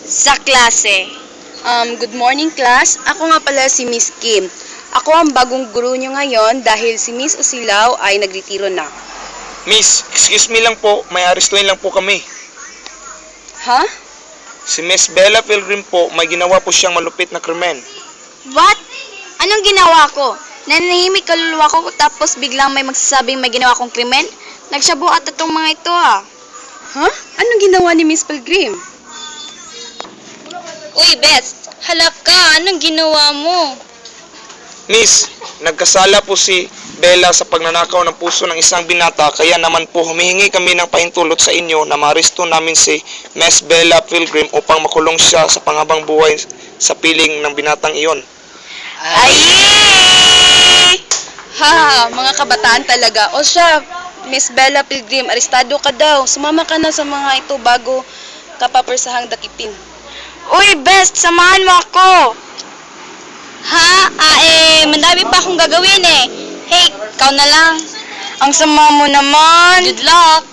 sa klase. Good morning class. Ako nga pala si Miss Kim. Ako ang bagong guro nyo ngayon dahil si Miss Usilaw ay nagretiro na. Miss, excuse me lang po, may arestuhin lang po kami. Ha? Si Miss Bella Pilgrim po, may ginawa po siyang malupit na krimen. What? Anong ginawa ko? Nanahimik kaluluwa ko tapos biglang may magsasabing may ginawa kong krimen? Nagsyabu at itong mga ito ah. Ha? Anong ginawa ni Miss Pilgrim? Uy, Beth! Hala ka! Anong ginawa mo? Miss, nagkasala po si Bella sa pagnanakaw ng puso ng isang binata, kaya naman po humihingi kami ng pahintulot sa inyo na maaresto namin si Miss Bella Pilgrim upang makulong siya sa panghabang buhay sa piling ng binatang iyon. Ay! Ha, mga kabataan talaga. O siya, Miss Bella Pilgrim, arestado ka daw. Sumama ka na sa mga ito bago ka papersahang dakipin. Uy, Beth! Samahan mo ako! Ha? Madami pa akong gagawin eh. Hey, ikaw na lang. Ang sama mo naman. Good luck!